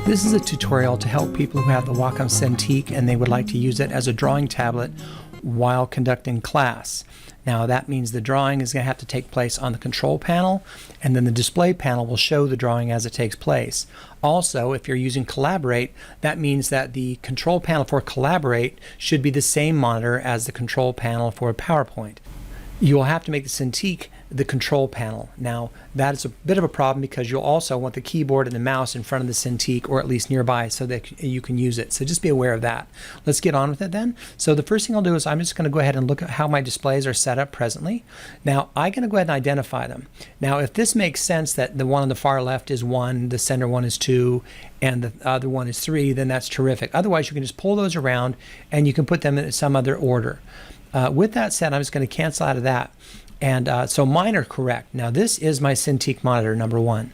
This is a tutorial to help people who have the Wacom Cintiq and they would like to use it as a drawing tablet while conducting class. Now that means the drawing is going to have to take place on the control panel, and then the display panel will show the drawing as it takes place. Also, if you're using Collaborate, that means that the control panel for Collaborate should be the same monitor as the control panel for PowerPoint. You will have to make the Cintiq the control panel. Now that is a bit of a problem because you'll also want the keyboard and the mouse in front of the Cintiq, or at least nearby, so that you can use it. So just be aware of that. Let's get on with it then. So the first thing I'll do is I'm just going to go ahead and look at how my displays are set up presently. Now I'm going to go ahead and identify them. Now if this makes sense that the one on the far left is 1, the center one is 2, and the other one is 3, then that's terrific. Otherwise you can just pull those around and you can put them in some other order. With that said, I'm just going to cancel out of that. And so mine are correct. Now this is my Cintiq monitor number 1.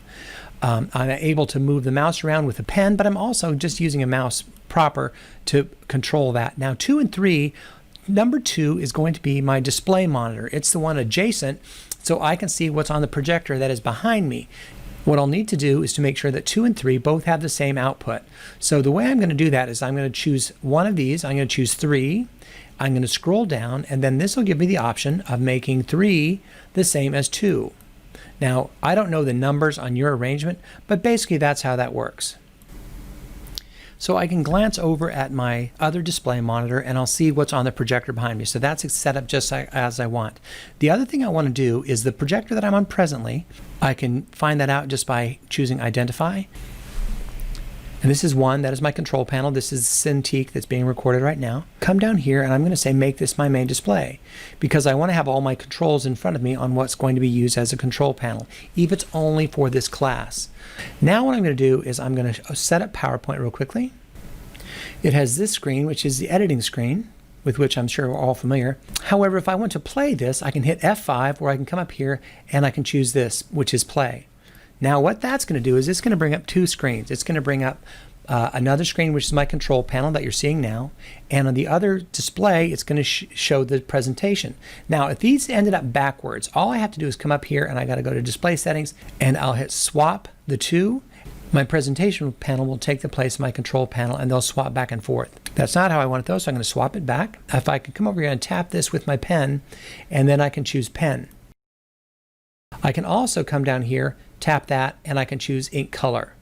I'm able to move the mouse around with a pen, but I'm also just using a mouse proper to control that. Now 2 and 3, number 2 is going to be my display monitor. It's the one adjacent, so I can see what's on the projector that is behind me. What I'll need to do is to make sure that 2 and 3 both have the same output. So the way I'm going to do that is I'm going to choose one of these. I'm going to choose 3. I'm going to scroll down, and then this will give me the option of making 3 the same as 2. Now, I don't know the numbers on your arrangement, but basically that's how that works. So I can glance over at my other display monitor and I'll see what's on the projector behind me. So that's set up just as I want. The other thing I want to do is the projector that I'm on presently, I can find that out just by choosing Identify. And this is one, that is my control panel. This is Cintiq that's being recorded right now. Come down here and I'm going to say make this my main display because I want to have all my controls in front of me on what's going to be used as a control panel, even if it's only for this class. Now what I'm going to do is I'm going to set up PowerPoint real quickly. It has this screen, which is the editing screen, with which I'm sure we're all familiar. However, if I want to play this, I can hit F5, or I can come up here and I can choose this, which is play. Now what that's going to do is it's going to bring up 2 screens. It's going to bring up another screen, which is my control panel that you're seeing now, and on the other display it's going to show the presentation. Now if these ended up backwards, all I have to do is come up here and I got to go to display settings and I'll hit swap the 2. My presentation panel will take the place of my control panel and they'll swap back and forth. That's not how I want it though, so I'm going to swap it back. If I could come over here and tap this with my pen, and then I can choose pen. I can also come down here, tap that, and I can choose ink color.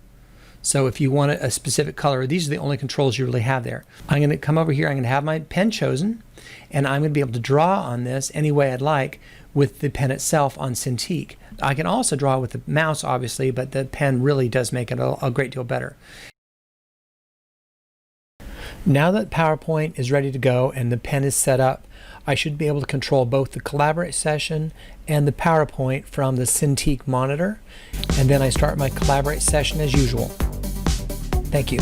So if you want a specific color, these are the only controls you really have there. I'm going to come over here, I'm going to have my pen chosen, and I'm going to be able to draw on this any way I'd like with the pen itself on Cintiq. I can also draw with the mouse obviously, but the pen really does make it a great deal better. Now that PowerPoint is ready to go and the pen is set up, I should be able to control both the Collaborate session and the PowerPoint from the Cintiq monitor. And then I start my Collaborate session as usual. Thank you.